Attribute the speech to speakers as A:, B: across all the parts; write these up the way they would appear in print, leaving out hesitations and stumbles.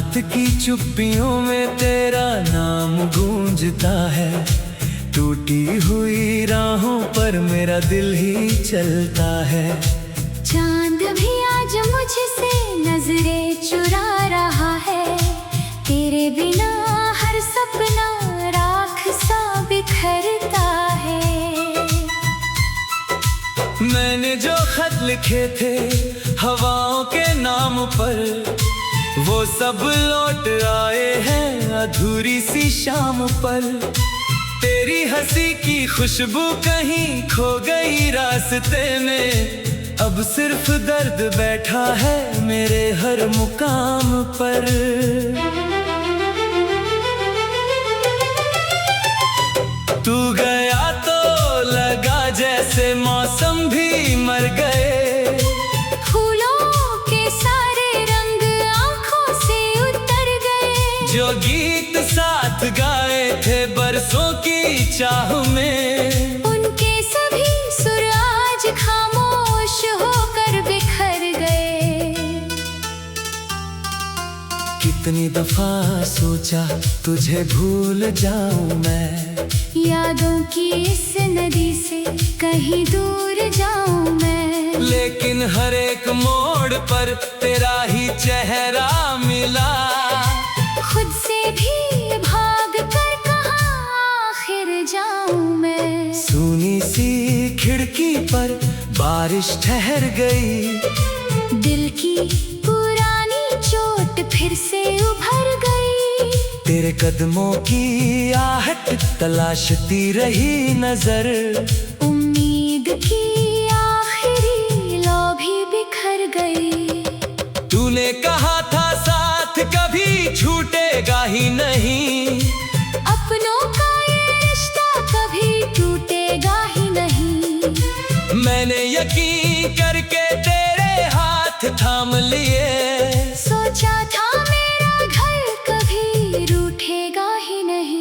A: रात की चुप्पियों में तेरा नाम गूंजता है। टूटी हुई राहों पर मेरा दिल ही चलता है।
B: चांद भी आज मुझसे नजरें चुरा रहा है। तेरे बिना हर सपना राख सा बिखरता है।
A: मैंने जो खत लिखे थे हवाओं के नाम पर, वो सब लौट आए हैं अधूरी सी शाम पर। तेरी हंसी की खुशबू कहीं खो गई रास्ते में। अब सिर्फ दर्द बैठा है मेरे हर मुकाम पर। तू गया तो लगा जैसे मौसम भी मर गए।
B: फूलों के सारे रंग आंखों से उतर गए।
A: जो गीत साथ गाए थे बरसों की चाह में,
B: उनके सभी सुर आज खामोश होकर बिखर गए।
A: कितनी दफा सोचा तुझे भूल जाऊं मैं।
B: यादों की इस नदी से कहीं दूर जाऊं मैं।
A: लेकिन हर एक मोड़ पर तेरा ही चेहरा मिला।
B: खुद से भी भाग कर कहाँ आखिर जाऊं मैं।
A: सूनी सी खिड़की पर बारिश ठहर गई।
B: दिल की पुरानी चोट फिर से उभर गई।
A: तेरे कदमों की आहट तलाशती रही नजर।
B: उम्मीद की आखिरी लौ भी बिखर गई।
A: तूने कहा था साथ कभी छूटेगा ही नहीं।
B: अपनों का ये रिश्ता कभी टूटेगा ही नहीं।
A: मैंने यकीन करके तेरे हाथ थाम लिए।
B: सोचा था मेरा घर कभी रूठेगा ही नहीं।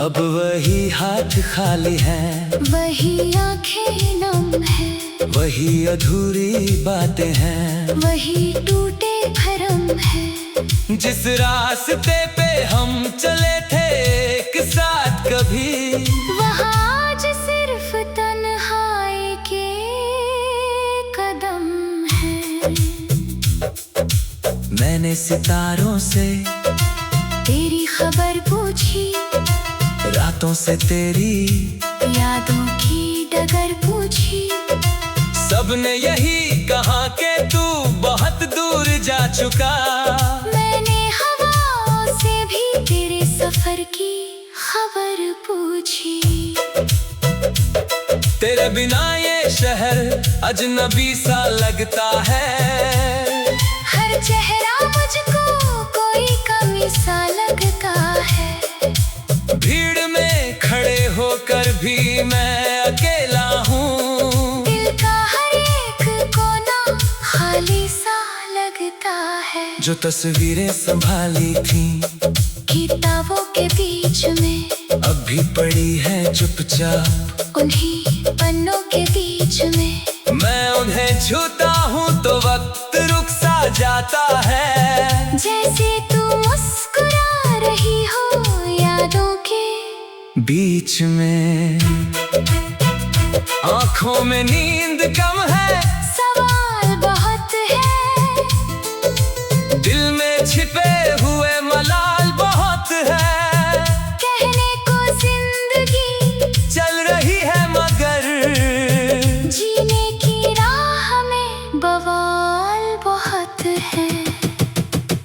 A: अब वही हाथ खाली है,
B: वही आंखें नम है।
A: वही अधूरी बातें हैं,
B: वही टूटे भरम है।
A: जिस रास्ते पे हम चले थे एक साथ कभी,
B: वहाँ आज सिर्फ तन्हाई के कदम है।
A: मैंने सितारों से
B: तेरी खबर पूछी।
A: रातों से तेरी
B: यादों की डगर पूछी।
A: सबने यही कहा कि तू बहुत दूर जा चुका।
B: मैंने हवाओं से भी तेरे सफर की खबर पूछी।
A: तेरे बिना ये शहर अजनबी सा लगता है।
B: हर चेहरा मुझको कोई कमी सा लगता है।
A: भीड़ में खड़े होकर भी मैं अकेला हूँ।
B: दिल का हर एक कोना खाली सा लगता है।
A: जो तस्वीरें संभाली थी
B: किताबों के बीच में,
A: अब भी पड़ी है चुपचाप
B: उन्हीं पन्नों के बीच में।
A: मैं उन्हें छूता हूँ तो वक्त रुक सा जाता है।
B: जैसे तू मुस्कुरा रही हो यादों के
A: बीच में। आंखों में नींद कम है,
B: सवाल बहुत है।
A: दिल में छिपे हुए मलाल बहुत है।
B: कहने को जिंदगी
A: चल रही है मगर
B: जीने की राह में बवाल बहुत है।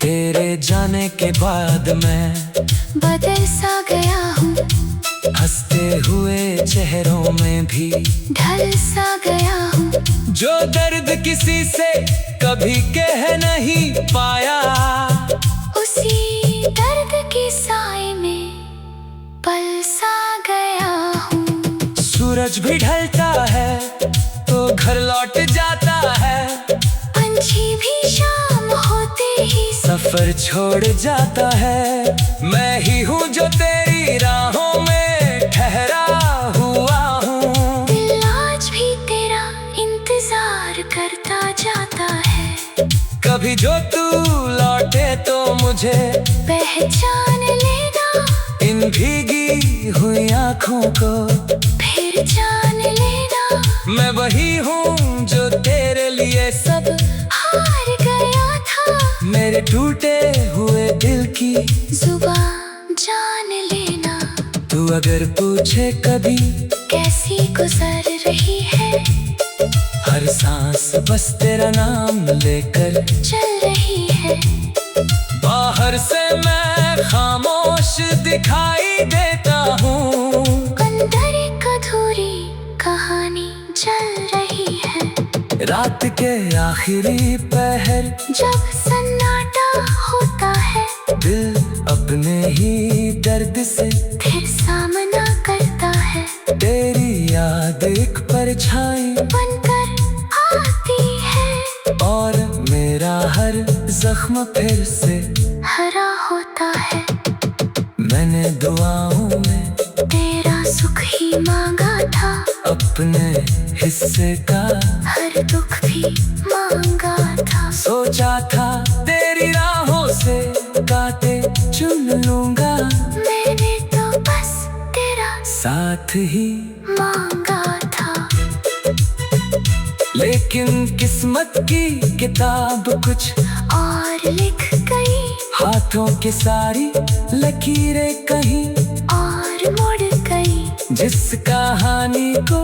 A: तेरे जाने के बाद मैं
B: बदल सा गया हूँ।
A: हंसते हुए चेहरों में भी
B: ढल सा गया हूँ।
A: जो दर्द किसी से कभी कह नहीं पाया,
B: उसी दर्द की साए में पल सा गया हूँ।
A: सूरज भी ढलता है तो घर लौट जाता है।
B: पंछी भी शाम होते ही
A: सफर छोड़ जाता है। मैं ही हूँ जो तेरी राहों में ठहरा हुआ हूँ।
B: दिल आज भी तेरा इंतजार करता जाता है।
A: कभी जो तू लौटे तो मुझे
B: पहचान लेना,
A: इन भीगी हुई आँखों को
B: फिर जान लेना।
A: मैं वही हूँ जो तेरे लिए
B: सब हार गया था,
A: मेरे टूटे हुए दिल की
B: जुबान जान लेना।
A: तू अगर पूछे कभी
B: कैसी गुजर रही है,
A: हर सांस बस तेरा नाम लेकर
B: चल रही है।
A: बाहर से मैं खामोश दिखाई देता हूँ,
B: अंदर एक अधूरी कहानी चल रही है।
A: रात के आखिरी पहर
B: जब सन्नाटा होता है,
A: दिल अपने ही दर्द से
B: फिर सामना करता है।
A: तेरी याद एक परछाई
B: बनकर आती है,
A: और मेरा हर जख्म फिर से
B: हरा होता है।
A: मैंने दुआओं में
B: तेरा सुख ही मांगा था,
A: अपने हिस्से का
B: हर दुख भी मांगा था।
A: सोचा था तेरी राहों से कांटे चुन लूंगा,
B: मैंने तो बस तेरा
A: साथ ही
B: मांगा था।
A: लेकिन किस्मत की किताब कुछ
B: और लिख गई,
A: हाथों की सारी लकीरें कहीं
B: और मुड़ गई।
A: जिस कहानी को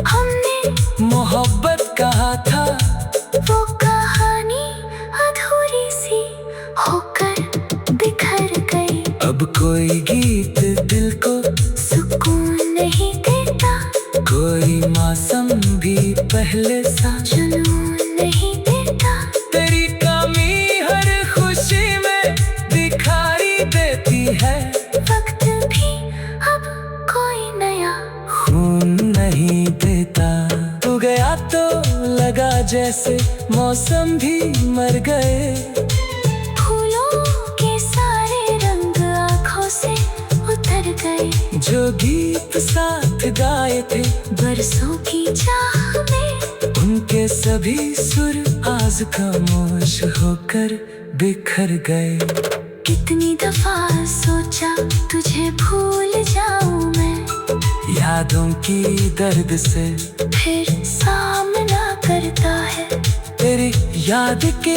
B: हमने
A: मोहब्बत कहा था,
B: वो कहानी अधूरी सी होकर बिखर गई।
A: अब कोई गीत दिल को
B: सुकून नहीं देता,
A: कोई मौसम भी पहले सा
B: जुनून नहीं देता।
A: तेरी कमी हर खुशी में दिखाई देती है,
B: वक्त भी अब कोई नया
A: खून नहीं देता। तू गया तो लगा जैसे मौसम भी मर गए,
B: फूलों के सारे रंग आँखों से उतर गए।
A: जो गीत साथ गाए थे
B: बरसों की चाह में,
A: उनके सभी सुर आज खामोश होकर बिखर गए।
B: कितनी दफा सोचा तुझे भूल जाऊं मैं,
A: यादों की दर्द से
B: फिर सामना करता है।
A: तेरी याद के